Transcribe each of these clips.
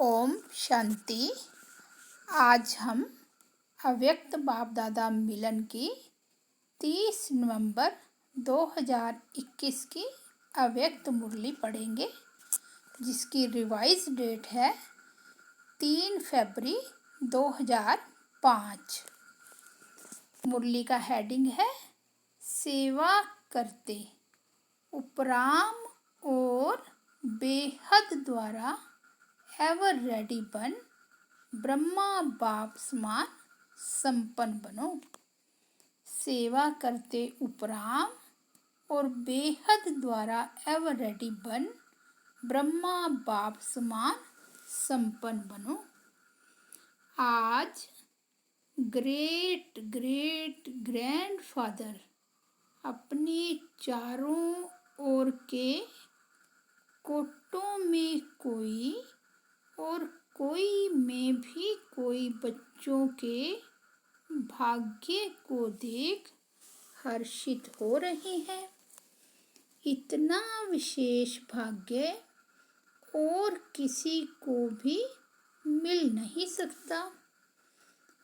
ओम शांति। आज हम अव्यक्त बाप दादा मिलन की 30 नवंबर 2021 की अव्यक्त मुरली पढ़ेंगे, जिसकी रिवाइज डेट है 3 फरवरी 2005। मुरली का हेडिंग है सेवा करते उपराम और बेहद द्वारा एवर रेडी बन ब्रह्मा बाप समान संपन्न बनो। सेवा करते उपराम और बेहद द्वारा एवर रेडी बन ब्रह्मा बाप समान संपन्न बनो। आज ग्रेट ग्रेट ग्रैंडफादर अपने चारों ओर के कोटों में कोई और कोई में भी कोई बच्चों के भाग्य को देख हर्षित हो रहे हैं। इतना विशेष भाग्य और किसी को भी मिल नहीं सकता।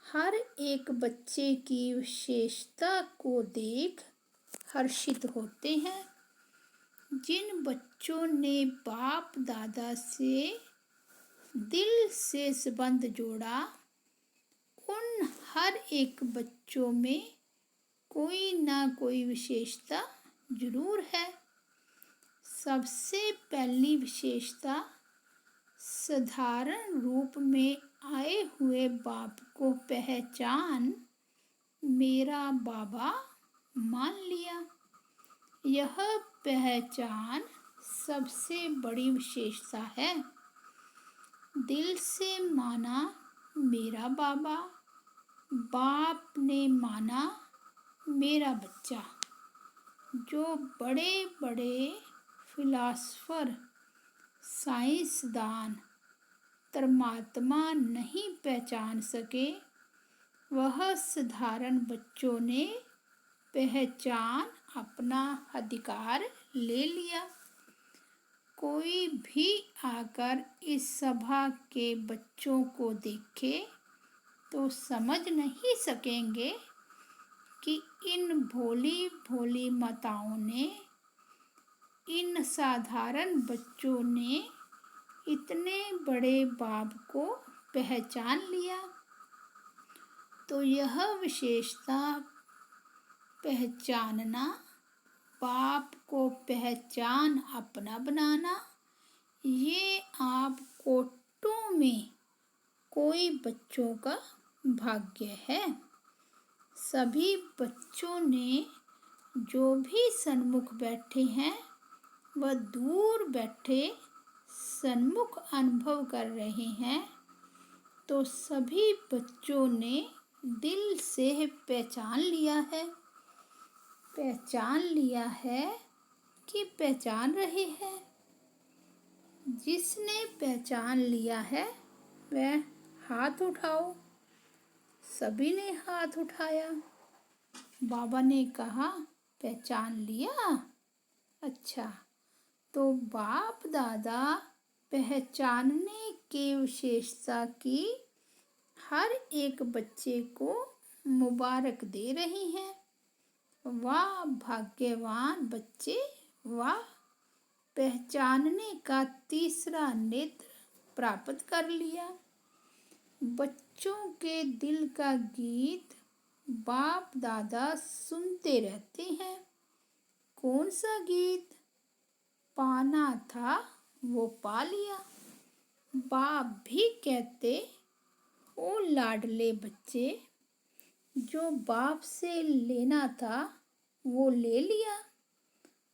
हर एक बच्चे की विशेषता को देख हर्षित होते हैं। जिन बच्चों ने बाप दादा से दिल से संबंध जोड़ा, उन हर एक बच्चों में कोई ना कोई विशेषता जरूर है। सबसे पहली विशेषता साधारण रूप में आए हुए बाप को पहचान मेरा बाबा मान लिया। यह पहचान सबसे बड़ी विशेषता है। दिल से माना मेरा बाबा, बाप ने माना मेरा बच्चा। जो बड़े बड़े फिलासफर, साइंसदान, परमात्मा नहीं पहचान सके, वह साधारण बच्चों ने पहचान अपना अधिकार ले लिया। कोई भी आकर इस सभा के बच्चों को देखे तो समझ नहीं सकेंगे कि इन भोली भोली माताओं ने, इन साधारण बच्चों ने इतने बड़े बाप को पहचान लिया। तो यह विशेषता पहचानना, बाप को पहचान अपना बनाना, ये आप कोटों में कोई बच्चों का भाग्य है। सभी बच्चों ने जो भी सन्मुख बैठे हैं, वह दूर बैठे सन्मुख अनुभव कर रहे हैं। तो सभी बच्चों ने दिल से पहचान लिया है, पहचान लिया है कि पहचान रहे हैं। जिसने पहचान लिया है वह हाथ उठाओ। सभी ने हाथ उठाया। बाबा ने कहा पहचान लिया। अच्छा, तो बाप दादा पहचानने के विशेषता की हर एक बच्चे को मुबारक दे रही हैं। वाह भाग्यवान बच्चे, वाह, पहचानने का तीसरा नेत्र प्राप्त कर लिया। बच्चों के दिल का गीत बाप दादा सुनते रहते हैं। कौन सा गीत? पाना था वो पा लिया। बाप भी कहते, ओ लाडले बच्चे, जो बाप से लेना था वो ले लिया।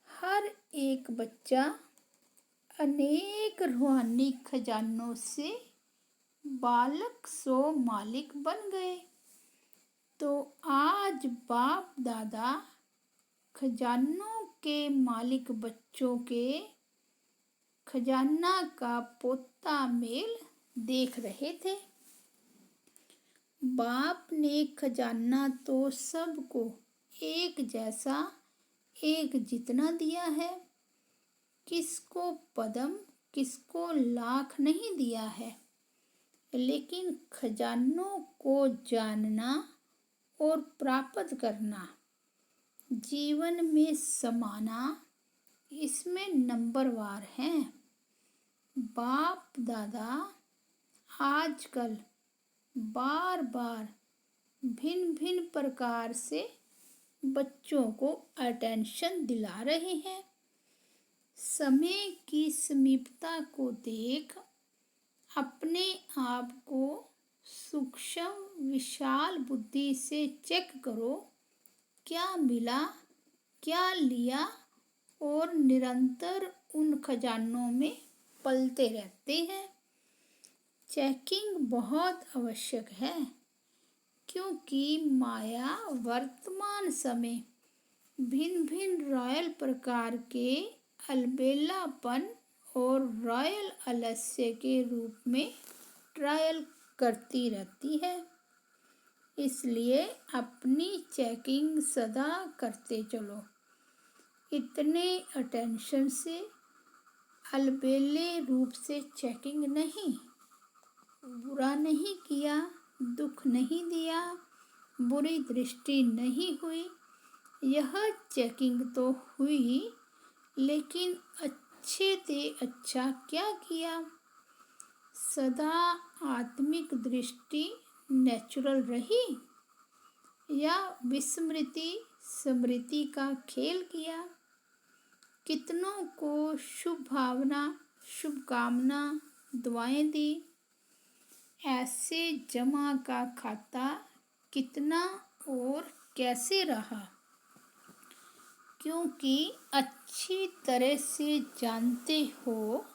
हर एक बच्चा अनेक रूहानी खजानों से बालक सो मालिक बन गए। तो आज बाप दादा खजानों के मालिक बच्चों के खजाना का पोता मेल देख रहे थे। बाप ने खजाना तो सबको एक जैसा, एक जितना दिया है। किसको पदम, किसको लाख नहीं दिया है। लेकिन खजानों को जानना और प्राप्त करना, जीवन में समाना, इसमें नंबरवार हैं। बाप दादा आजकल बार बार भिन्न भिन्न प्रकार से बच्चों को अटेंशन दिला रहे हैं। समय की समीपता को देख अपने आप को सूक्ष्म विशाल बुद्धि से चेक करो, क्या मिला, क्या लिया, और निरंतर उन खजानों में पलते रहते हैं। चेकिंग बहुत आवश्यक है, क्योंकि माया वर्तमान समय भिन्न भिन्न रॉयल प्रकार के अलबेलापन और रॉयल आलस्य के रूप में ट्रायल करती रहती है। इसलिए अपनी चेकिंग सदा करते चलो। इतने अटेंशन से अलबेले रूप से चेकिंग नहीं। बुरा नहीं किया, दुख नहीं दिया, बुरी दृष्टि नहीं हुई, यह चेकिंग तो हुई, लेकिन अच्छे से अच्छा क्या किया? सदा आत्मिक दृष्टि नेचुरल रही या विस्मृति स्मृति का खेल किया? कितनों को शुभ भावना शुभकामना दुआएं दी? ऐसे जमा का खाता कितना और कैसे रहा? क्योंकि अच्छी तरह से जानते हो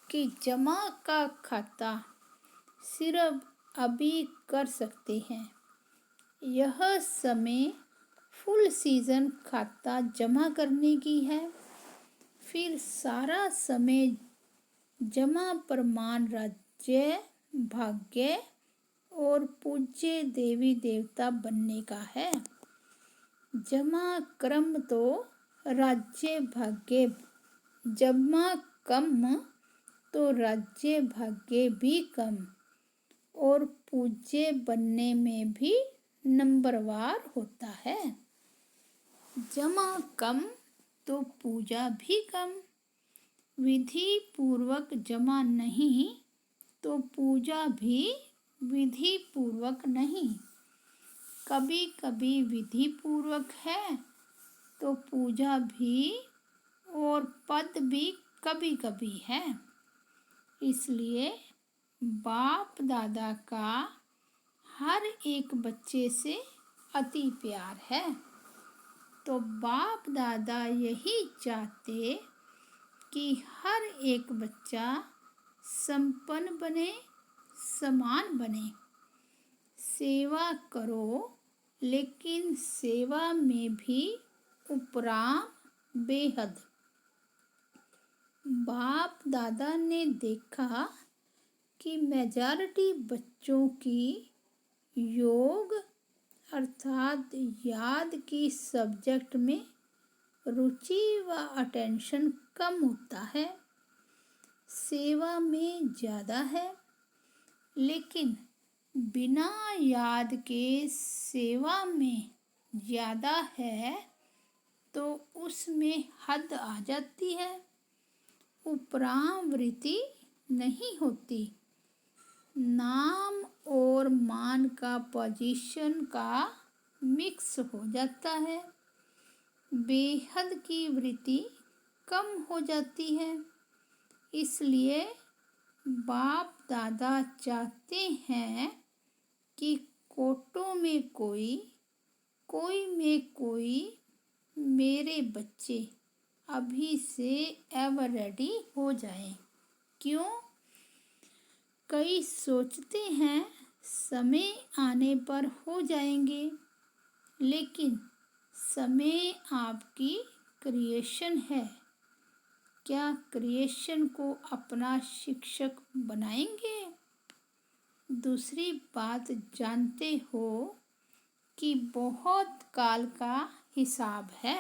कि जमा का खाता सिर्फ अभी कर सकते हैं। यह समय फुल सीजन खाता जमा करने की है। फिर सारा समय जमा प्रमाण राज्य भाग्य और पूज्य देवी देवता बनने का है। जमा क्रम तो राज्य भाग्य, जमा कम तो राज्य भाग्य भी कम, और पूज्य बनने में भी नंबरवार होता है। जमा कम तो पूजा भी कम। विधि पूर्वक जमा नहीं तो पूजा भी विधि पूर्वक नहीं। कभी कभी विधि पूर्वक है तो पूजा भी और पद भी कभी कभी है। इसलिए बाप दादा का हर एक बच्चे से अति प्यार है। तो बाप दादा यही चाहते कि हर एक बच्चा संपन्न बने, समान बने। सेवा करो, लेकिन सेवा में भी उपराम बेहद। बाप दादा ने देखा कि मेजॉरिटी बच्चों की योग अर्थात याद की सब्जेक्ट में रुचि व अटेंशन कम होता है, सेवा में ज़्यादा है। लेकिन बिना याद के सेवा में ज़्यादा है तो उसमें हद आ जाती है, उपरावृत्ति नहीं होती। नाम और मान का पोजीशन का मिक्स हो जाता है, बेहद की वृत्ति कम हो जाती है। इसलिए बाप दादा चाहते हैं कि कोटों में कोई, कोई में कोई मेरे बच्चे अभी से एवर रेडी हो जाएं। क्यों? कई सोचते हैं समय आने पर हो जाएंगे, लेकिन समय आपकी क्रिएशन है। क्या क्रिएशन को अपना शिक्षक बनाएंगे? दूसरी बात जानते हो कि बहुत काल का हिसाब है।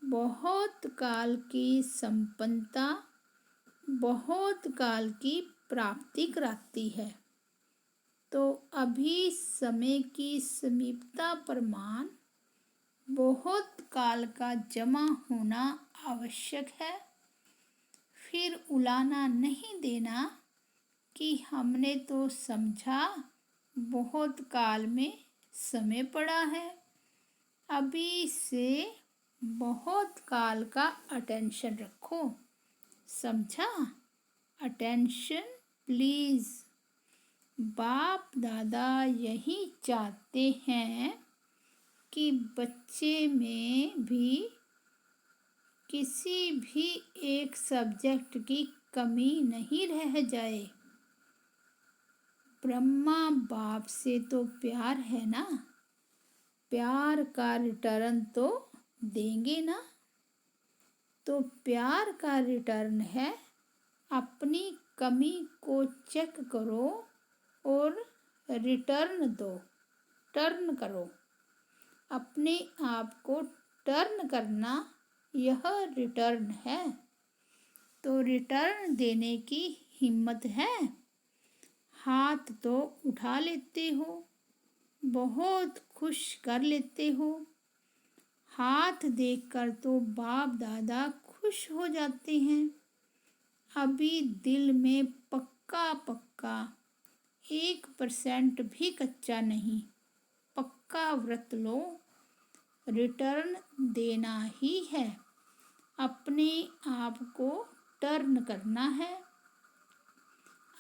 बहुत काल की संपन्नता, बहुत काल की प्राप्ति कराती है। तो अभी समय की समीपता प्रमाण बहुत काल का जमा होना आवश्यक है। फिर उलाना नहीं देना कि हमने तो समझा बहुत काल में समय पड़ा है। अभी से बहुत काल का अटेंशन रखो, समझा? Attention please. बाप दादा यही चाहते हैं कि बच्चे में भी किसी भी एक सब्जेक्ट की कमी नहीं रह जाए। ब्रह्मा बाप से तो प्यार है ना, प्यार का रिटर्न तो देंगे ना। तो प्यार का रिटर्न है अपनी कमी को चेक करो और रिटर्न दो, टर्न करो। अपने आप को टर्न करना यह रिटर्न है। तो रिटर्न देने की हिम्मत है? हाथ तो उठा लेते हो, बहुत खुश कर लेते हो। हाथ देखकर तो बाप दादा खुश हो जाते हैं। अभी दिल में पक्का पक्का 1% भी कच्चा नहीं, पक्का व्रत लो। रिटर्न देना ही है, अपने आप को टर्न करना है।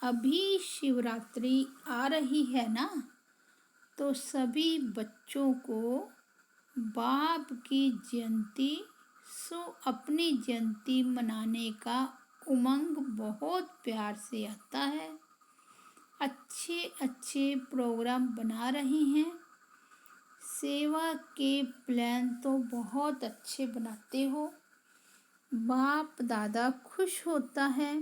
अभी शिवरात्रि आ रही है ना, तो सभी बच्चों को बाप की जयंती सो अपनी जयंती मनाने का उमंग बहुत प्यार से आता है। अच्छे अच्छे प्रोग्राम बना रहे हैं। सेवा के प्लान तो बहुत अच्छे बनाते हो। बाप दादा खुश होता है।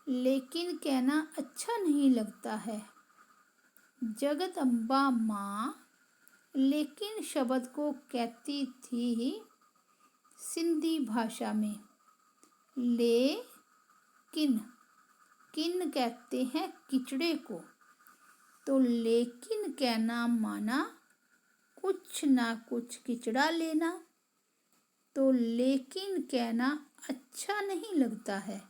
लेकिन कहना अच्छा नहीं लगता है। जगदम्बा माँ लेकिन शब्द को कहती थी सिंधी भाषा में। लेकिन किन कहते हैं किचड़े को। तो लेकिन कहना माना कुछ ना कुछ किचड़ा लेना। तो लेकिन कहना अच्छा नहीं लगता है,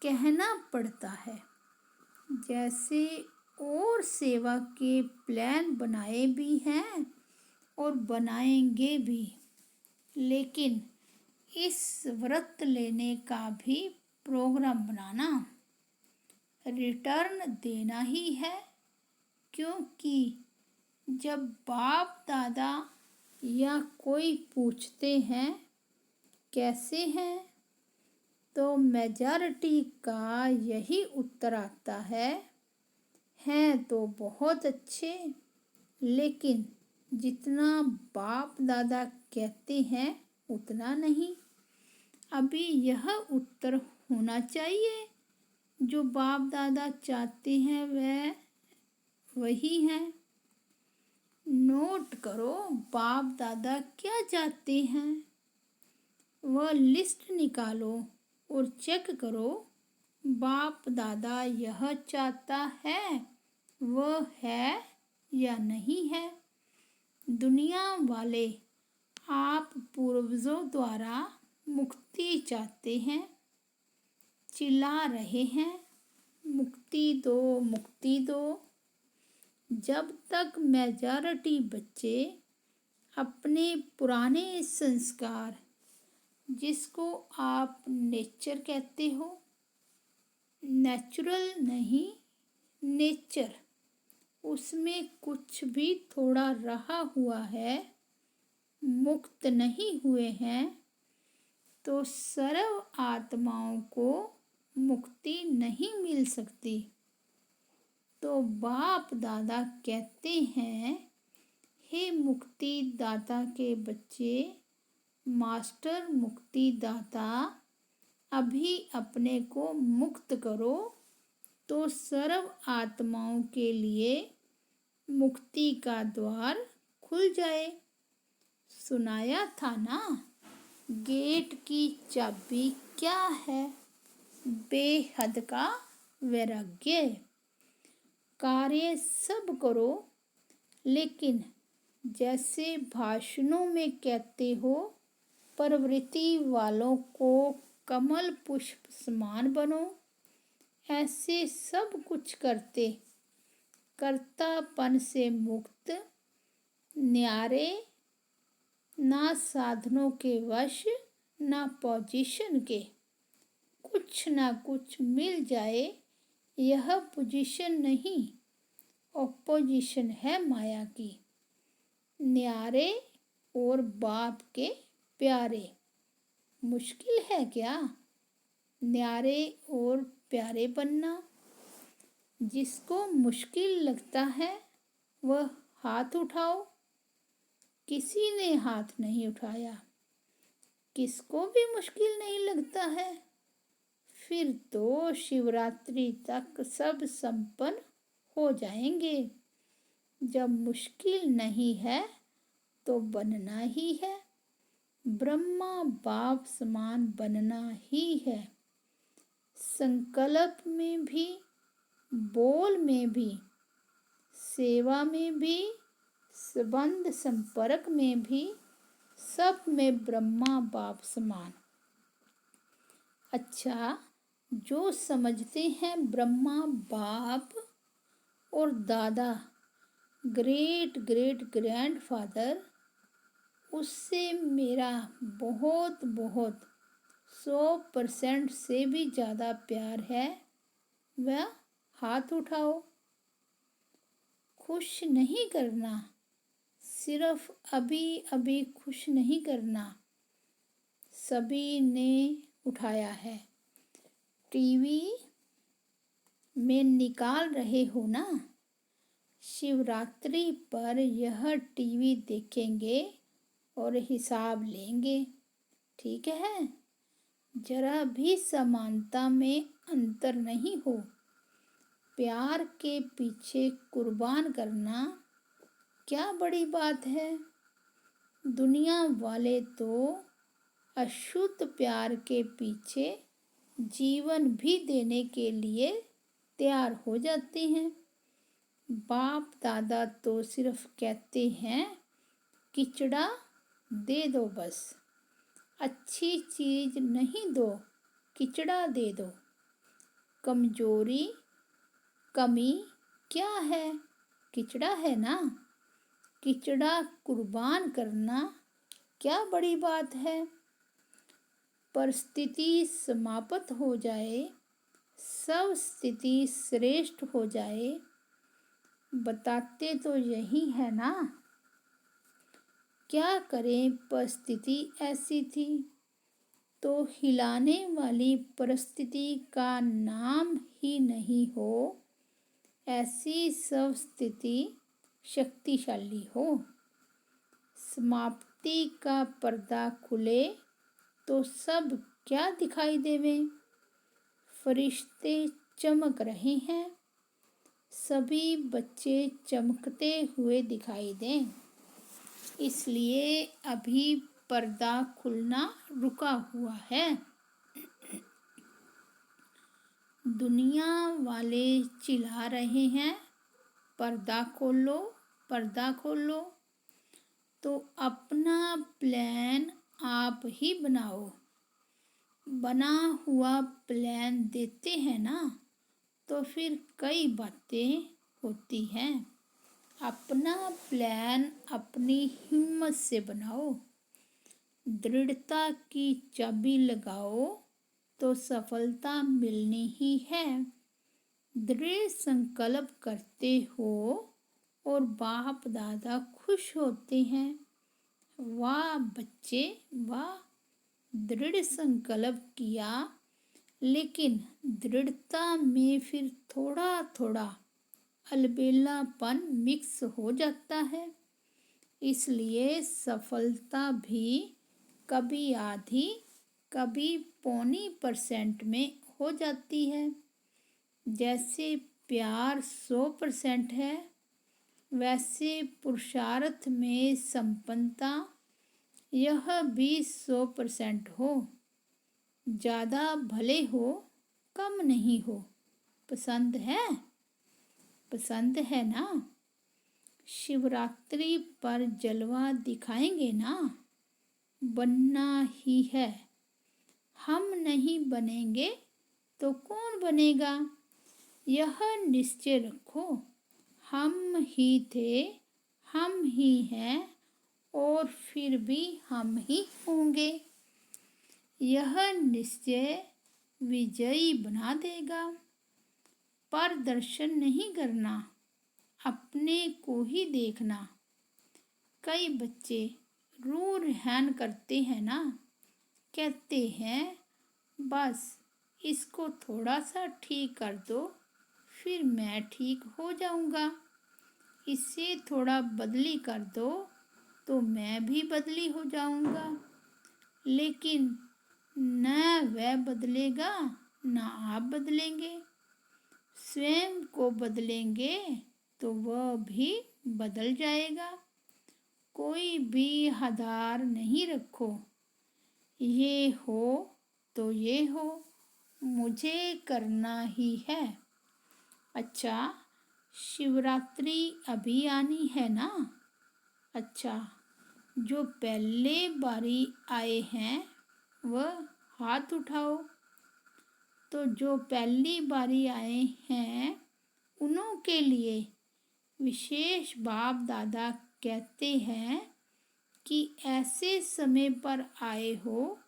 कहना पड़ता है। जैसे और सेवा के प्लान बनाए भी हैं और बनाएंगे भी, लेकिन इस व्रत लेने का भी प्रोग्राम बनाना, रिटर्न देना ही है। क्योंकि जब बाप दादा या कोई पूछते हैं कैसे हैं, तो मेजॉरिटी का यही उत्तर आता है, हैं तो बहुत अच्छे, लेकिन जितना बाप दादा कहते हैं उतना नहीं। अभी यह उत्तर होना चाहिए, जो बाप दादा चाहते हैं वही है। नोट करो बाप दादा क्या चाहते हैं, वह लिस्ट निकालो और चेक करो बाप दादा यह चाहता है वह है या नहीं है। दुनिया वाले आप पूर्वजों द्वारा मुक्ति चाहते हैं, चिल्ला रहे हैं मुक्ति दो मुक्ति दो। जब तक मेजॉरिटी बच्चे अपने पुराने संस्कार, जिसको आप नेचर कहते हो, नेचुरल नहीं नेचर, उसमें कुछ भी थोड़ा रहा हुआ है, मुक्त नहीं हुए हैं, तो सर्व आत्माओं को मुक्ति नहीं मिल सकती। तो बाप दादा कहते हैं, हे मुक्ति दाता के बच्चे, मास्टर मुक्ति दाता, अभी अपने को मुक्त करो तो सर्व आत्माओं के लिए मुक्ति का द्वार खुल जाए। सुनाया था ना, गेट की चाबी क्या है? बेहद का वैराग्य। कार्य सब करो, लेकिन जैसे भाषणों में कहते हो, प्रवृत्ति वालों को कमल पुष्प समान बनो। ऐसे सब कुछ करते, कर्तापन से मुक्त, न्यारे, ना साधनों के वश, ना पोजीशन के। कुछ ना कुछ मिल जाए, यह पोजीशन नहीं, ऑपोजिशन है माया की। न्यारे और बाप के प्यारे। मुश्किल है क्या न्यारे और प्यारे बनना? जिसको मुश्किल लगता है वह हाथ उठाओ। किसी ने हाथ नहीं उठाया। किसको भी मुश्किल नहीं लगता है? फिर तो शिवरात्रि तक सब संपन्न हो जाएंगे। जब मुश्किल नहीं है तो बनना ही है। ब्रह्मा बाप समान बनना ही है। संकल्प में भी, बोल में भी, सेवा में भी, संबंध संपर्क में भी, सब में ब्रह्मा बाप समान। अच्छा, जो समझते हैं ब्रह्मा बाप और दादा ग्रेट ग्रेट ग्रैंडफादर, उससे मेरा बहुत बहुत 100% से भी ज़्यादा प्यार है। वह हाथ उठाओ। खुश नहीं करना, सिर्फ अभी अभी खुश नहीं करना। सभी ने उठाया है। टीवी में निकाल रहे हो ना? शिवरात्रि पर यह टीवी देखेंगे और हिसाब लेंगे, ठीक है? जरा भी समानता में अंतर नहीं हो। प्यार के पीछे कुर्बान करना क्या बड़ी बात है? दुनिया वाले तो अशुद्ध प्यार के पीछे जीवन भी देने के लिए तैयार हो जाते हैं। बाप दादा तो सिर्फ कहते हैं किचड़ा दे दो, बस अच्छी चीज नहीं दो, किचड़ा दे दो। कमजोरी कमी क्या है? किचड़ा है ना। किचड़ा कुर्बान करना क्या बड़ी बात है? परिस्थिति समाप्त हो जाए, सब स्थिति श्रेष्ठ हो जाए, बताते तो यही है ना। क्या करें, परिस्थिति ऐसी थी। तो हिलाने वाली परिस्थिति का नाम ही नहीं हो। ऐसी सब स्थिति शक्तिशाली हो। समाप्ति का पर्दा खुले तो सब क्या दिखाई देवे? फरिश्ते चमक रहे हैं, सभी बच्चे चमकते हुए दिखाई दें। इसलिए अभी पर्दा खुलना रुका हुआ है। दुनिया वाले चिल्ला रहे हैं, पर्दा खोलो, पर्दा खोलो। तो अपना प्लान आप ही बनाओ। बना हुआ प्लान देते हैं ना, तो फिर कई बातें होती हैं। अपना प्लान अपनी हिम्मत से बनाओ। दृढ़ता की चाबी लगाओ तो सफलता मिलनी ही है। दृढ़ संकल्प करते हो और बाप दादा खुश होते हैं। वाह बच्चे वाह, दृढ़ संकल्प किया, लेकिन दृढ़ता में फिर थोड़ा थोड़ा अलबेलापन मिक्स हो जाता है। इसलिए सफलता भी कभी आधी कभी 0.25% में हो जाती है। जैसे प्यार 100% है, वैसे पुरुषार्थ में संपन्नता यह भी 100% हो। ज़्यादा भले हो, कम नहीं हो। पसंद है ना? शिवरात्रि पर जलवा दिखाएंगे ना? बनना ही है। हम नहीं बनेंगे तो कौन बनेगा? यह निश्चय रखो, हम ही थे, हम ही हैं और फिर भी हम ही होंगे। यह निश्चय विजयी बना देगा। पर दर्शन नहीं करना, अपने को ही देखना। कई बच्चे रू रिहान करते हैं ना, कहते हैं बस इसको थोड़ा सा ठीक कर दो, फिर मैं ठीक हो जाऊंगा। इसे थोड़ा बदली कर दो तो मैं भी बदली हो जाऊंगा। लेकिन न वह बदलेगा न आप बदलेंगे। स्वयं को बदलेंगे तो वह भी बदल जाएगा। कोई भी आधार नहीं रखो, ये हो तो ये हो, मुझे करना ही है। अच्छा, शिवरात्रि अभी आनी है ना? अच्छा, जो पहले बारी आए हैं वह हाथ उठाओ। तो जो पहली बारी आए हैं उन्हों के लिए विशेष बाप दादा कहते हैं कि ऐसे समय पर आए हो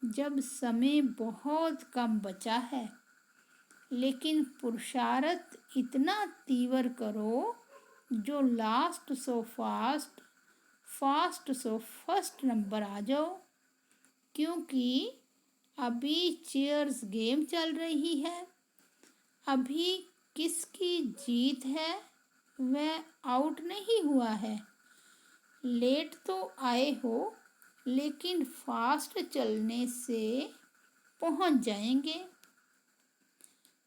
जब समय बहुत कम बचा है, लेकिन पुरुषार्थ इतना तीव्र करो जो last so fast, fast so first number आ जाओ। क्योंकि अभी चेयर्स गेम चल रही है। अभी किसकी जीत है वह आउट नहीं हुआ है। लेट तो आए हो लेकिन फास्ट चलने से पहुंच जाएंगे।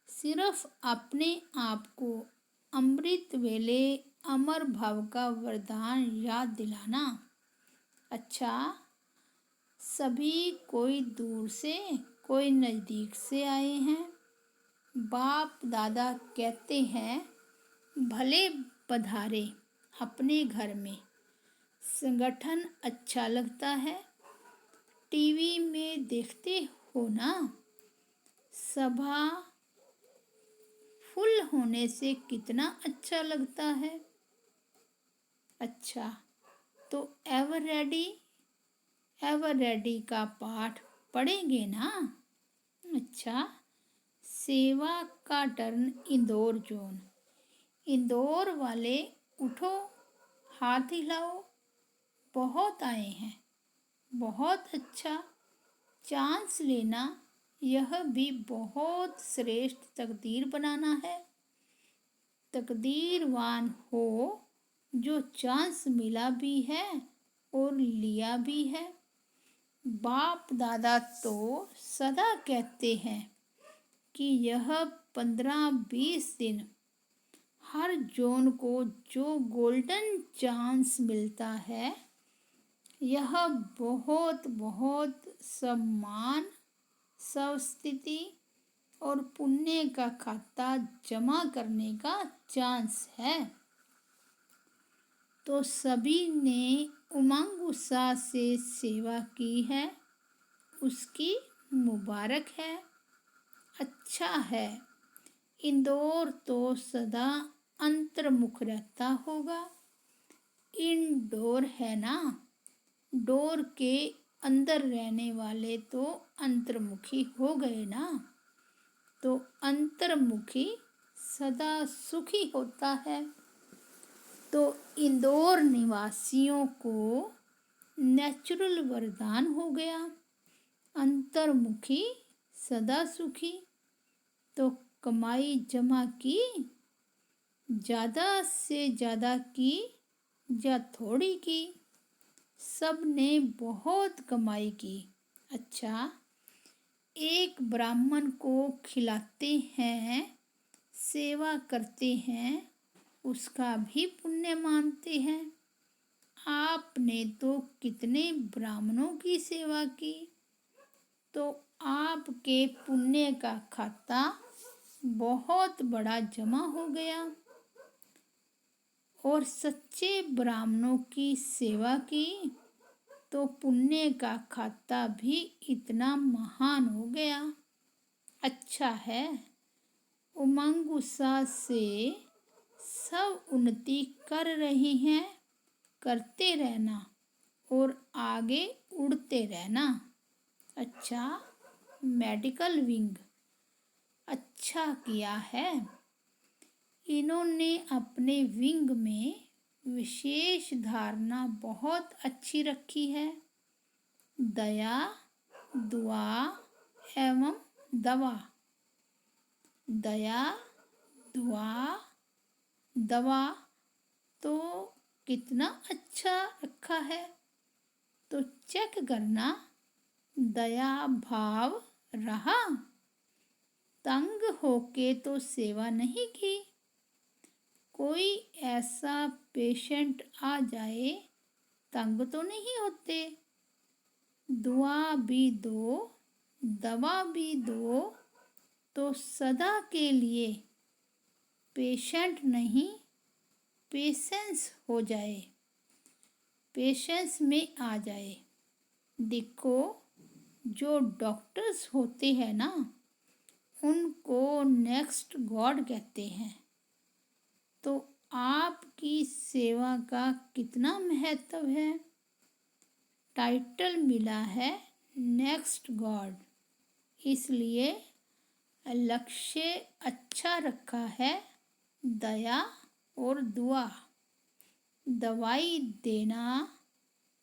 सिर्फ अपने आप को अमृत वेले अमर भव का वरदान याद दिलाना। अच्छा, सभी कोई दूर से कोई नज़दीक से आए हैं। बाप दादा कहते हैं भले पधारे अपने घर में। संगठन अच्छा लगता है, टीवी में देखते हो ना। सभा फुल होने से कितना अच्छा लगता है। अच्छा, तो एवर रेडी का पाठ पढ़ेंगे ना? अच्छा, सेवा का टर्न इंदौर जोन। इंदौर वाले उठो, हाथ हिलाओ। बहुत आए हैं, बहुत अच्छा। चांस लेना यह भी बहुत श्रेष्ठ तकदीर बनाना है। तकदीरवान हो जो चांस मिला भी है और लिया भी है। बाप दादा तो सदा कहते हैं कि यह 15-20 दिन हर जोन को जो गोल्डन चांस मिलता है, यह बहुत बहुत सम्मान, स्वस्थिति और पुण्य का खाता जमा करने का चांस है। तो सभी ने उमंग उत्साह से सेवा की है, उसकी मुबारक है। अच्छा है, इंदौर तो सदा अंतर्मुख रहता होगा। इनडोर है ना, डोर के अंदर रहने वाले तो अंतर्मुखी हो गए ना। तो अंतर्मुखी सदा सुखी होता है। तो इंदौर निवासियों को नेचुरल वरदान हो गया, अंतर्मुखी सदा सुखी। तो कमाई जमा की, ज़्यादा से ज़्यादा की या थोड़ी की, सब ने बहुत कमाई की। अच्छा, एक ब्राह्मण को खिलाते हैं, सेवा करते हैं, उसका भी पुण्य मानते हैं। आपने तो कितने ब्राह्मणों की सेवा की, तो आपके पुण्य का खाता बहुत बड़ा जमा हो गया और सच्चे ब्राह्मणों की सेवा की तो पुण्य का खाता भी इतना महान हो गया। अच्छा है, उमंग उत्साह से सब उन्नति कर रही हैं, करते रहना और आगे उड़ते रहना। अच्छा, मेडिकल विंग अच्छा किया है। इन्होंने अपने विंग में विशेष धारणा बहुत अच्छी रखी है। दया, दुआ एवं दवा। दया, दुआ, दवा तो कितना अच्छा रखा है। तो चेक करना, दया भाव रहा। तंग होके तो सेवा नहीं की। कोई ऐसा पेशेंट आ जाए, तंग तो नहीं होते। दुआ भी दो, दवा भी दो तो सदा के लिए पेशेंट नहीं, पेशेंस हो जाए, पेशेंस में आ जाए। देखो, जो डॉक्टर्स होते हैं ना, उनको नेक्स्ट गॉड कहते हैं। तो आपकी सेवा का कितना महत्व है। टाइटल मिला है नेक्स्ट गॉड, इसलिए लक्ष्य अच्छा रखा है। दया और दुआ। दवाई देना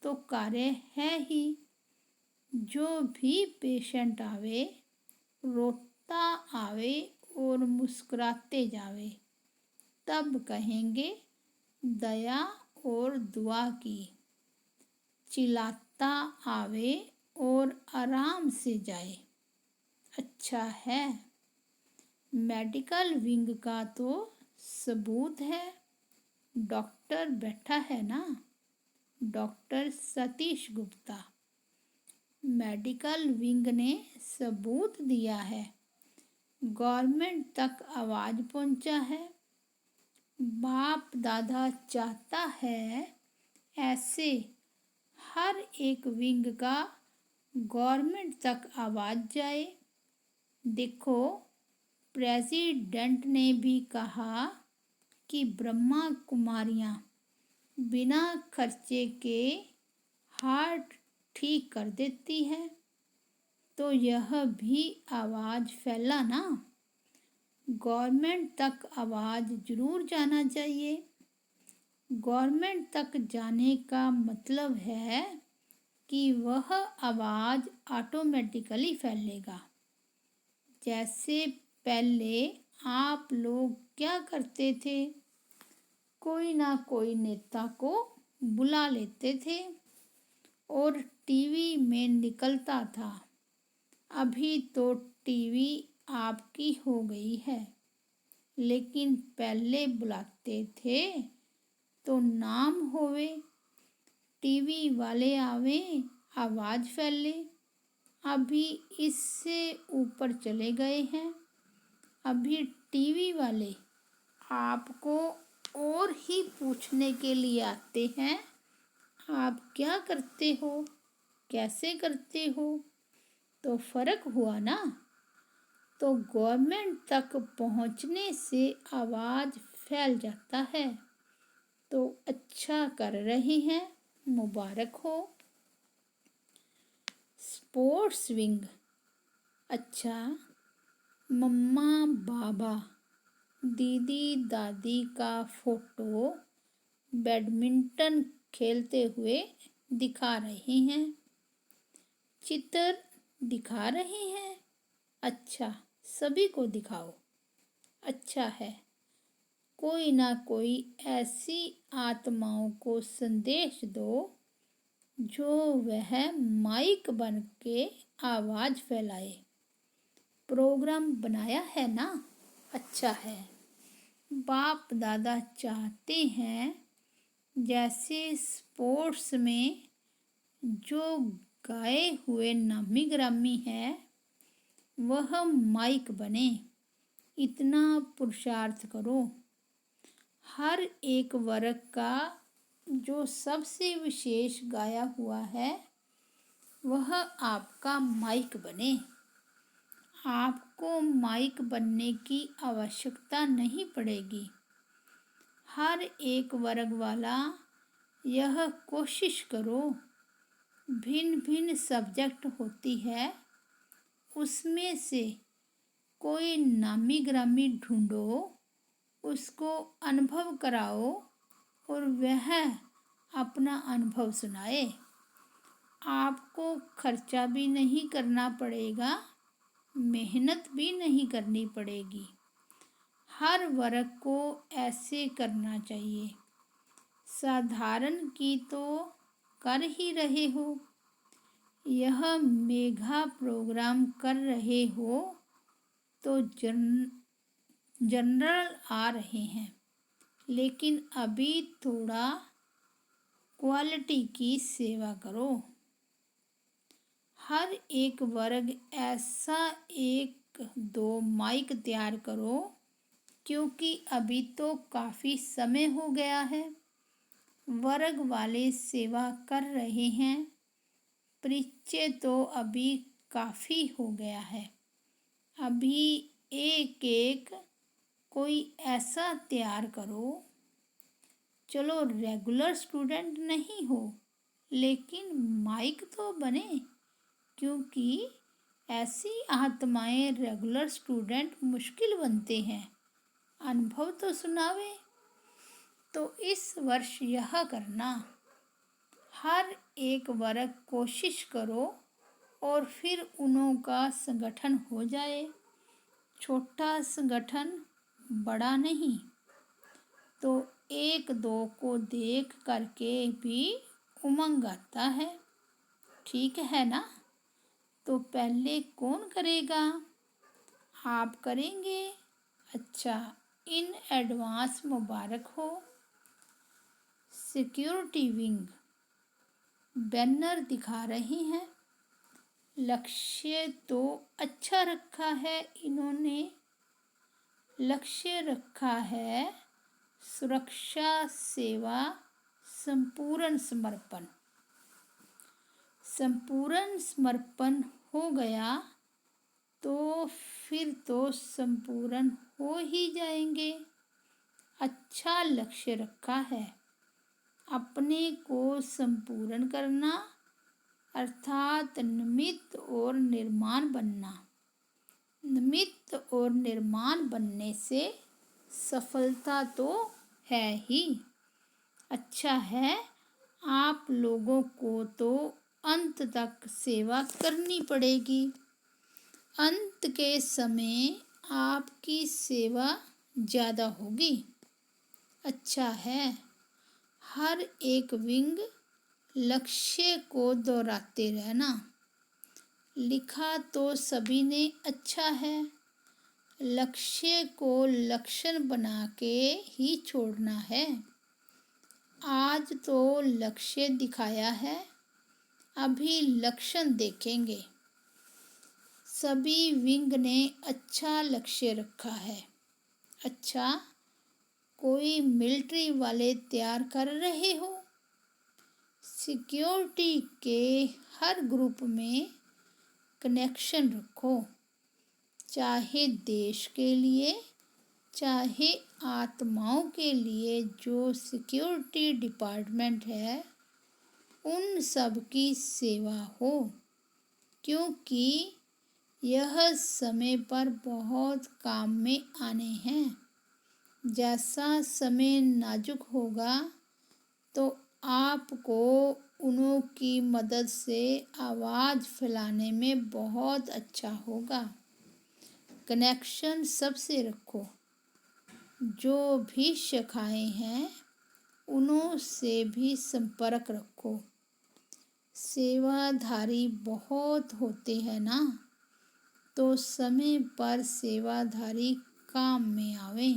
तो कार्य है ही। जो भी पेशेंट आवे, रोता आवे और मुस्कुराते जावे, तब कहेंगे दया और दुआ की। चिल्लाता आवे और आराम से जाए। अच्छा है, मेडिकल विंग का तो सबूत है। डॉक्टर बैठा है ना, doctor Satish Gupta. Medical wing ने सबूत दिया है, गवर्नमेंट तक आवाज़ पहुंचा है। बाप दादा चाहता है ऐसे हर एक विंग का गवर्नमेंट तक आवाज़ जाए। देखो, प्रेसिडेंट ने भी कहा कि ब्रह्मा कुमारियाँ बिना खर्चे के हार्ट ठीक कर देती है। तो यह भी आवाज़ फैला ना। गवर्नमेंट तक आवाज़ जरूर जाना चाहिए। गवर्नमेंट तक जाने का मतलब है कि वह आवाज़ ऑटोमेटिकली फैलेगा। जैसे पहले आप लोग क्या करते थे, कोई ना कोई नेता को बुला लेते थे और टीवी में निकलता था। अभी तो टीवी आपकी हो गई है, लेकिन पहले बुलाते थे तो नाम होवे, टीवी वाले आवे, आवाज़ फैले। अभी इससे ऊपर चले गए हैं। अभी टीवी वाले आपको और ही पूछने के लिए आते हैं, आप क्या करते हो, कैसे करते हो। तो फर्क हुआ ना। तो गवर्नमेंट तक पहुंचने से आवाज़ फैल जाता है। तो अच्छा कर रहे हैं, मुबारक हो। स्पोर्ट्स विंग अच्छा, मम्मा बाबा दीदी दादी का फोटो बैडमिंटन खेलते हुए दिखा रहे हैं, चित्र दिखा रहे हैं। अच्छा, सभी को दिखाओ। अच्छा है, कोई ना कोई ऐसी आत्माओं को संदेश दो जो वह माइक बन के आवाज़ फैलाए। प्रोग्राम बनाया है ना, अच्छा है। बाप दादा चाहते हैं जैसे स्पोर्ट्स में जो गाए हुए नामी ग्रामी है, वह माइक बने, इतना पुरुषार्थ करो। हर एक वर्ग का जो सबसे विशेष गाया हुआ है वह आपका माइक बने। आपको माइक बनने की आवश्यकता नहीं पड़ेगी। हर एक वर्ग वाला यह कोशिश करो। भिन्न भिन्न सब्जेक्ट होती है, उसमें से कोई नामी ग्रामी ढूंढो, उसको अनुभव कराओ और वह अपना अनुभव सुनाए। आपको खर्चा भी नहीं करना पड़ेगा, मेहनत भी नहीं करनी पड़ेगी। हर वर्ग को ऐसे करना चाहिए। साधारण की तो कर ही रहे हो, यह मेगा प्रोग्राम कर रहे हो तो जनरल आ रहे हैं, लेकिन अभी थोड़ा क्वालिटी की सेवा करो। हर एक वर्ग ऐसा 1-2 माइक तैयार करो, क्योंकि अभी तो काफ़ी समय हो गया है। वर्ग वाले सेवा कर रहे हैं, परिचय तो अभी काफ़ी हो गया है। अभी एक एक कोई ऐसा तैयार करो, चलो रेगुलर स्टूडेंट नहीं हो, लेकिन माइक तो बने, क्योंकि ऐसी आत्माएं रेगुलर स्टूडेंट मुश्किल बनते हैं। अनुभव तो सुनावे। तो इस वर्ष यह करना, हर एक वर्ग कोशिश करो और फिर उनका संगठन हो जाए। छोटा संगठन, बड़ा नहीं। तो 1-2 को देख करके भी उमंग आता है, ठीक है ना? तो पहले कौन करेगा? आप करेंगे? अच्छा, इन एडवांस मुबारक हो। सिक्योरिटी विंग बैनर दिखा रहे हैं। लक्ष्य तो अच्छा रखा है इन्होंने। लक्ष्य रखा है सुरक्षा, सेवा, संपूर्ण समर्पण। संपूर्ण समर्पण हो गया तो फिर तो संपूर्ण हो ही जाएंगे। अच्छा लक्ष्य रखा है, अपने को संपूर्ण करना, अर्थात निमित्त और निर्माण बनना। निमित्त और निर्माण बनने से सफलता तो है ही। अच्छा है, आप लोगों को तो अंत तक सेवा करनी पड़ेगी। अंत के समय आपकी सेवा ज़्यादा होगी। अच्छा है, हर एक विंग लक्ष्य को दोहराते रहना। लिखा तो सभी ने अच्छा है, लक्ष्य को लक्षण बना के ही छोड़ना है। आज तो लक्ष्य दिखाया है, अभी लक्षण देखेंगे। सभी विंग ने अच्छा लक्ष्य रखा है। अच्छा, कोई मिलिट्री वाले तैयार कर रहे हो? सिक्योरिटी के हर ग्रुप में कनेक्शन रखो, चाहे देश के लिए, चाहे आत्माओं के लिए। जो सिक्योरिटी डिपार्टमेंट है उन सब की सेवा हो, क्योंकि यह समय पर बहुत काम में आने हैं। जैसा समय नाजुक होगा तो आपको उन्हों की मदद से आवाज़ फैलाने में बहुत अच्छा होगा। कनेक्शन सबसे रखो। जो भी शाखाएं हैं उन्हों से भी संपर्क रखो। सेवाधारी बहुत होते हैं ना, तो समय पर सेवाधारी काम में आवे।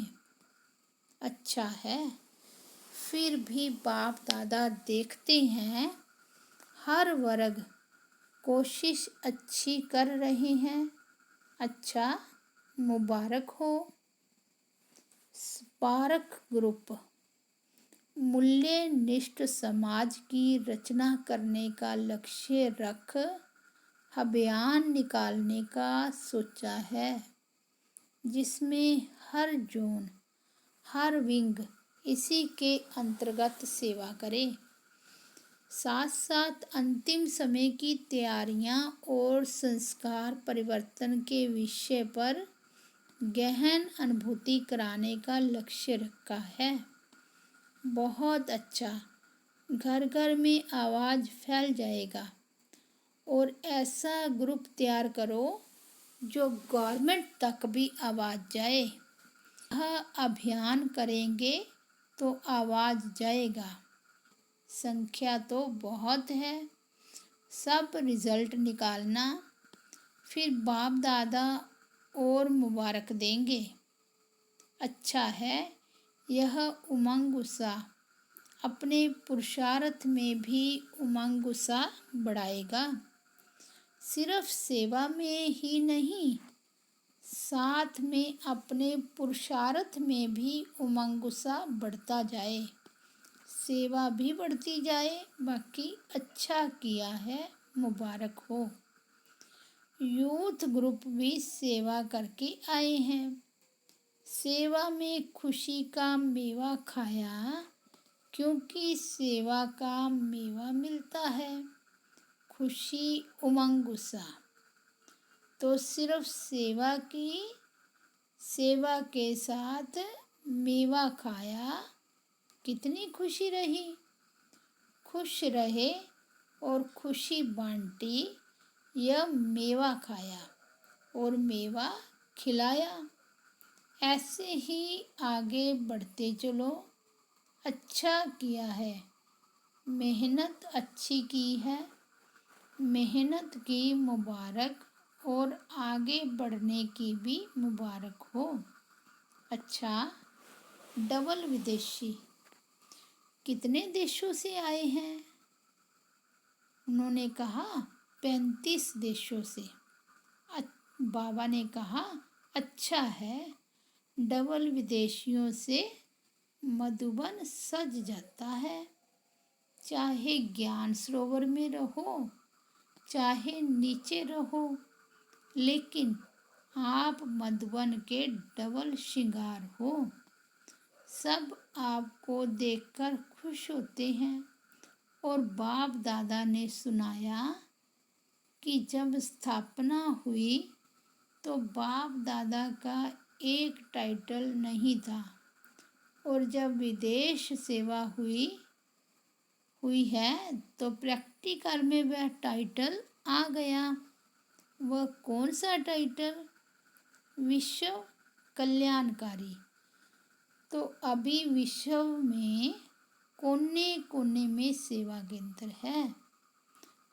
अच्छा है, फिर भी बाप दादा देखते हैं हर वर्ग कोशिश अच्छी कर रहे हैं। अच्छा, मुबारक हो। स्पार्क ग्रुप मूल्यनिष्ठ समाज की रचना करने का लक्ष्य रख अभियान निकालने का सोचा है, जिसमें हर जोन, हर विंग इसी के अंतर्गत सेवा करे। साथ साथ अंतिम समय की तैयारियां और संस्कार परिवर्तन के विषय पर गहन अनुभूति कराने का लक्ष्य रखा है। बहुत अच्छा, घर घर में आवाज़ फैल जाएगा और ऐसा ग्रुप तैयार करो जो गवर्नमेंट तक भी आवाज़ जाए। यह अभियान करेंगे तो आवाज़ जाएगा। संख्या तो बहुत है, सब रिजल्ट निकालना, फिर बाप दादा और मुबारक देंगे। अच्छा है, यह उमंग उत्साह अपने पुरुषार्थ में भी उमंग उत्साह बढ़ाएगा। सिर्फ सेवा में ही नहीं, साथ में अपने पुरुषार्थ में भी उमंग उत्साह बढ़ता जाए, सेवा भी बढ़ती जाए। बाकी अच्छा किया है, मुबारक हो। यूथ ग्रुप भी सेवा करके आए हैं। सेवा में खुशी का मेवा खाया, क्योंकि सेवा का मेवा मिलता है खुशी, उमंग उत्साह। तो सिर्फ सेवा की, सेवा के साथ मेवा खाया, कितनी खुशी रही। खुश रहे और खुशी बांटी, यह मेवा खाया और मेवा खिलाया। ऐसे ही आगे बढ़ते चलो। अच्छा किया है, मेहनत अच्छी की है, मेहनत की मुबारक और आगे बढ़ने की भी मुबारक हो। अच्छा, डबल विदेशी कितने देशों से आए हैं? उन्होंने कहा 35 देशों से। बाबा ने कहा अच्छा है, डबल विदेशियों से मधुबन सज जाता है। चाहे ज्ञान सरोवर में रहो, चाहे नीचे रहो, लेकिन आप मधुबन के डबल श्रृंगार हो। सब आपको देखकर खुश होते हैं। और बाप दादा ने सुनाया कि जब स्थापना हुई तो बाप दादा का एक टाइटल नहीं था, और जब विदेश सेवा हुई है तो प्रैक्टिकल में वह टाइटल आ गया। वह कौन सा टाइटल? विश्व कल्याणकारी। तो अभी विश्व में कोने कोने में सेवा केंद्र है,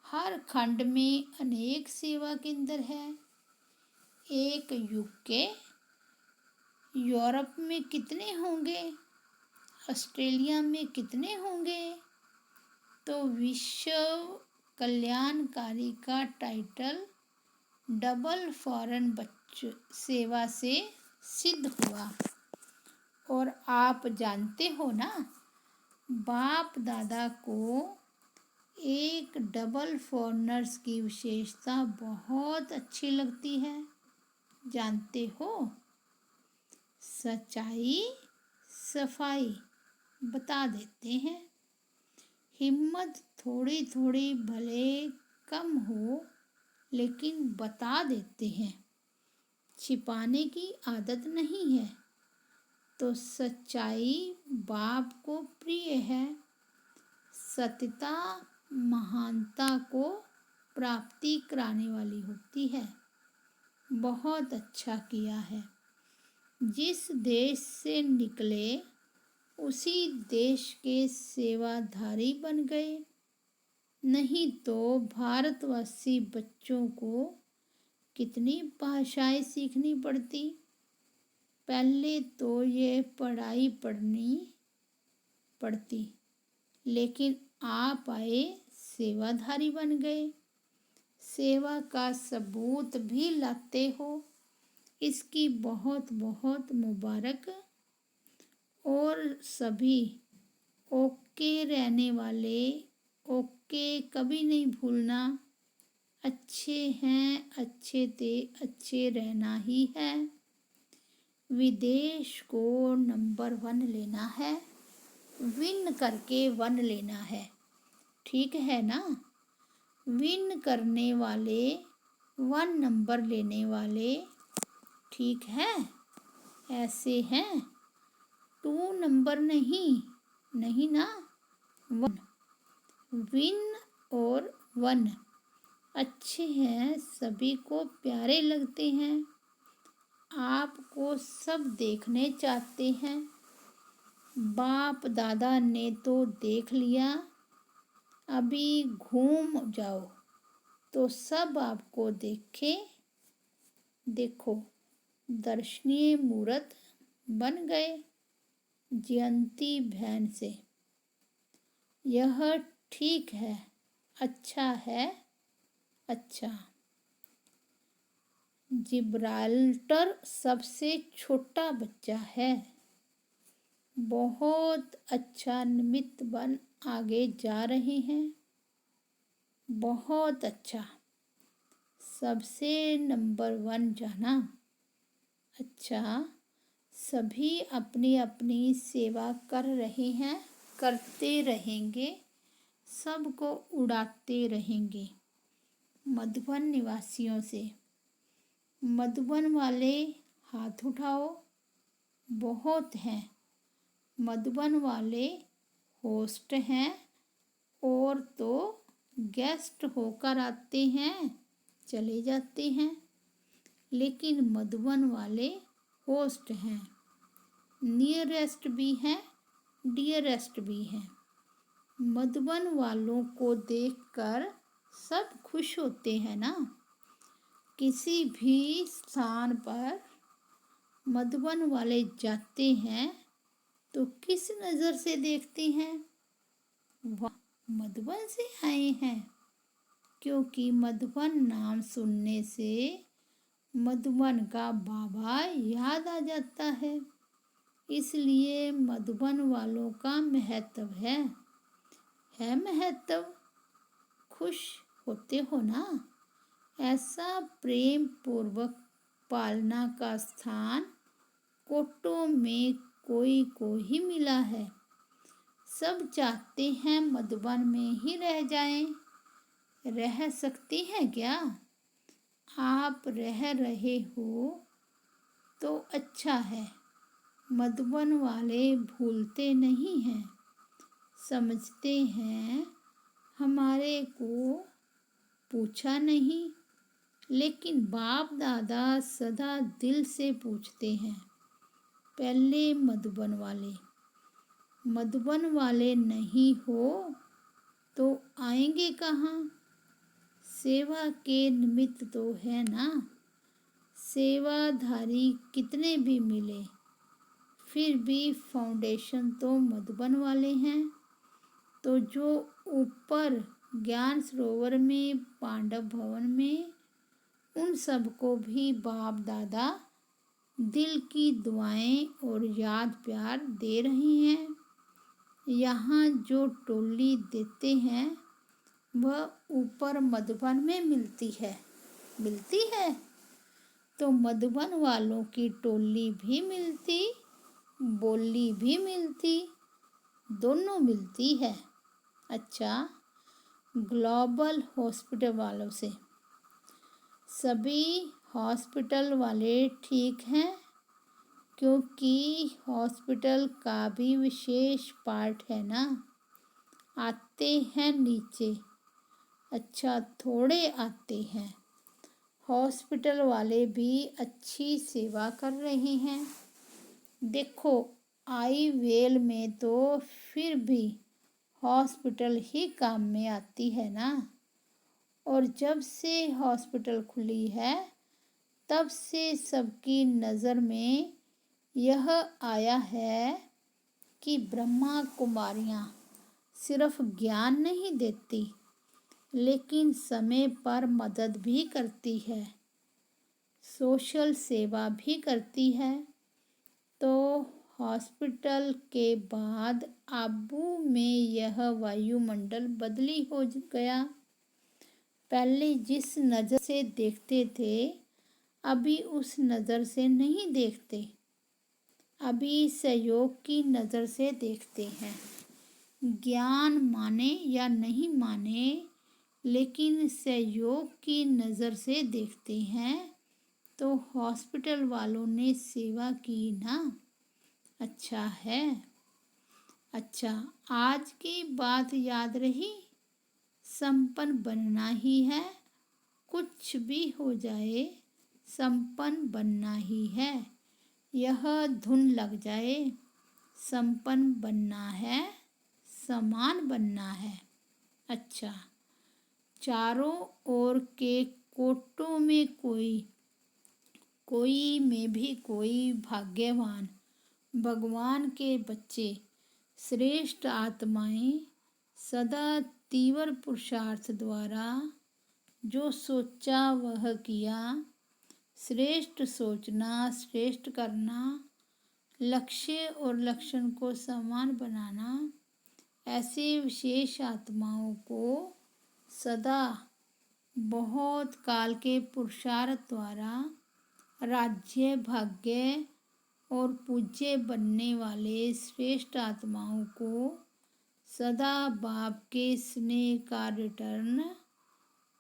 हर खंड में अनेक सेवा केंद्र है। एक यूके, यूरोप में कितने होंगे, ऑस्ट्रेलिया में कितने होंगे। तो विश्व कल्याणकारी का टाइटल डबल फॉरेन बच्चों सेवा से सिद्ध हुआ। और आप जानते हो ना, बाप दादा को एक डबल फॉरेनर्स की विशेषता बहुत अच्छी लगती है। जानते हो? सच्चाई, सफाई बता देते हैं। हिम्मत थोड़ी थोड़ी भले कम हो, लेकिन बता देते हैं। छिपाने की आदत नहीं है। तो सच्चाई बाप को प्रिय है। सत्यता महानता को प्राप्ति कराने वाली होती है। बहुत अच्छा किया है। जिस देश से निकले उसी देश के सेवाधारी बन गए। नहीं तो भारतवासी बच्चों को कितनी भाषाएं सीखनी पड़ती। पहले तो ये पढ़ाई पढ़नी पड़ती, लेकिन आप आए, सेवाधारी बन गए, सेवा का सबूत भी लाते हो। इसकी बहुत बहुत मुबारक। और सभी ओके रहने वाले, ओके कभी नहीं भूलना। अच्छे हैं, अच्छे थे, अच्छे रहना ही है। विदेश को नंबर 1 लेना है, विन करके 1 लेना है, ठीक है ना। विन करने वाले 1 नंबर लेने वाले, ठीक है। ऐसे हैं, 2 नंबर नहीं, नहीं ना, 1। विन और 1 अच्छे हैं, सभी को प्यारे लगते हैं। आपको सब देखने चाहते हैं। बाप दादा ने तो देख लिया, अभी घूम जाओ तो सब आपको देखे। देखो, दर्शनीय मूर्त बन गए जयंती बहन से। यह ठीक है, अच्छा है, अच्छा। जिब्राल्टर सबसे छोटा बच्चा है। बहुत अच्छा निमित्त बन आगे जा रहे हैं, बहुत अच्छा। सबसे नंबर 1 जाना, अच्छा। सभी अपनी अपनी सेवा कर रहे हैं, करते रहेंगे, सबको उड़ाते रहेंगे। मधुबन निवासियों से, मधुबन वाले हाथ उठाओ। बहुत हैं, मधुबन वाले होस्ट हैं और तो गेस्ट होकर आते हैं, चले जाते हैं, लेकिन मधुबन वाले होस्ट हैं, नियरेस्ट भी हैं, डियरेस्ट भी हैं। मधुबन वालों को देखकर सब खुश होते हैं ना। किसी भी स्थान पर मधुबन वाले जाते हैं तो किस नज़र से देखते हैं? वह मधुबन से आए हैं, क्योंकि मधुबन नाम सुनने से मधुबन का बाबा याद आ जाता है। इसलिए मधुबन वालों का महत्व है महत्व। खुश होते हो ना। ऐसा प्रेम पूर्वक पालना का स्थान कोटों में कोई को ही मिला है। सब चाहते हैं मधुबन में ही रह जाएं। रह सकती हैं क्या? आप रह रहे हो तो अच्छा है। मधुबन वाले भूलते नहीं हैं, समझते हैं हमारे को पूछा नहीं, लेकिन बाप दादा सदा दिल से पूछते हैं। पहले मधुबन वाले नहीं हो तो आएंगे कहाँ? सेवा के निमित्त तो है ना। सेवाधारी कितने भी मिले, फिर भी फाउंडेशन तो मधुबन वाले हैं। तो जो ऊपर ज्ञान सरोवर में, पांडव भवन में, उन सबको भी बाप दादा दिल की दुआएं और याद प्यार दे रहे हैं। यहाँ जो टोली देते हैं वह ऊपर मधुबन में मिलती है। तो मधुबन वालों की टोली भी मिलती, बोली भी मिलती, दोनों मिलती है। अच्छा, ग्लोबल हॉस्पिटल वालों से, सभी हॉस्पिटल वाले ठीक हैं, क्योंकि हॉस्पिटल का भी विशेष पार्ट है ना। आते हैं नीचे, अच्छा थोड़े आते हैं। हॉस्पिटल वाले भी अच्छी सेवा कर रहे हैं। देखो, आई वेल में तो फिर भी हॉस्पिटल ही काम में आती है ना। और जब से हॉस्पिटल खुली है तब से सबकी नज़र में यह आया है कि ब्रह्मा कुमारियाँ सिर्फ ज्ञान नहीं देती, लेकिन समय पर मदद भी करती है। सोशल सेवा भी करती है। तो हॉस्पिटल के बाद आबू में यह वायुमंडल बदली हो गया। पहले जिस नज़र से देखते थे अभी उस नज़र से नहीं देखते, अभी सहयोग की नज़र से देखते हैं। ज्ञान माने या नहीं माने, लेकिन सहयोग की नज़र से देखते हैं। तो हॉस्पिटल वालों ने सेवा की ना, अच्छा है। अच्छा, आज की बात याद रही, संपन्न बनना ही है। कुछ भी हो जाए संपन्न बनना ही है। यह धुन लग जाए, संपन्न बनना है, समान बनना है। अच्छा, चारों ओर के कोटों में कोई में भी कोई भाग्यवान भगवान के बच्चे, श्रेष्ठ आत्माएं सदा तीव्र पुरुषार्थ द्वारा जो सोचा वह किया। श्रेष्ठ सोचना, श्रेष्ठ करना, लक्ष्य और लक्षण को समान बनाना, ऐसे विशेष आत्माओं को सदा बहुत काल के पुरुषार्थ द्वारा राज्य, भाग्य और पूज्य बनने वाले श्रेष्ठ आत्माओं को सदा बाप के स्नेह का रिटर्न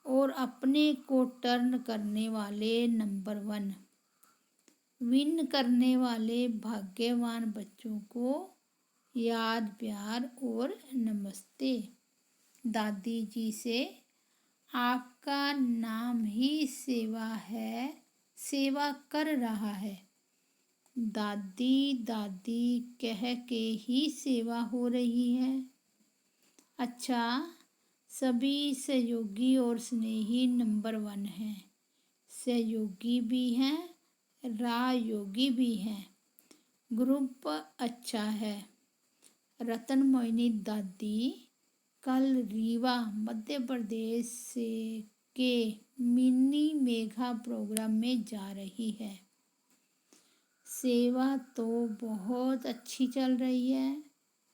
और अपने को टर्न करने वाले नंबर 1 विन करने वाले भाग्यवान बच्चों को याद, प्यार और नमस्ते। दादी जी से, आपका नाम ही सेवा है, सेवा कर रहा है। दादी दादी कह के ही सेवा हो रही है। अच्छा, सभी सहयोगी और स्नेही नंबर 1 हैं। सहयोगी भी हैं, राहयोगी भी हैं। ग्रुप अच्छा है। रतन मोहिनी दादी कल रीवा मध्य प्रदेश से के मिनी मेघा प्रोग्राम में जा रही है। सेवा तो बहुत अच्छी चल रही है।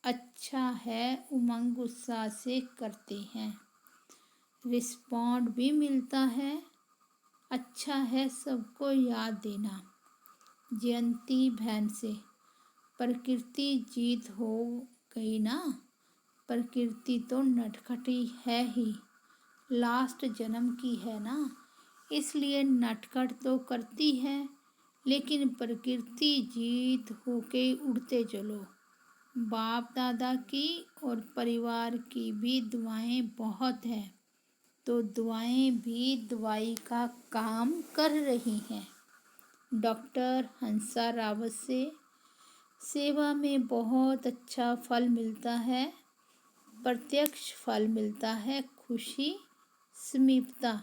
अच्छा है, उमंग उत्साह से करते हैं, रिस्पॉन्ड भी मिलता है। अच्छा है सबको याद देना। जयंती बहन से, प्रकृति जीत हो गई ना। प्रकृति तो नटखटी है ही, लास्ट जन्म की है ना, इसलिए नटखट तो करती है, लेकिन प्रकृति जीत होके उड़ते चलो। बाप दादा की और परिवार की भी दुआएं बहुत हैं, तो दुआएं भी दवाई का काम कर रही हैं। डॉक्टर हंसा रावत से, सेवा में बहुत अच्छा फल मिलता है, प्रत्यक्ष फल मिलता है, खुशी, समीपता।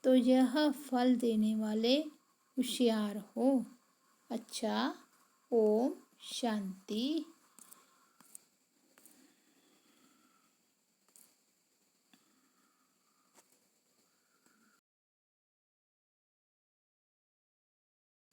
तो यह फल देने वाले होशियार हो। अच्छा, ओम शांति।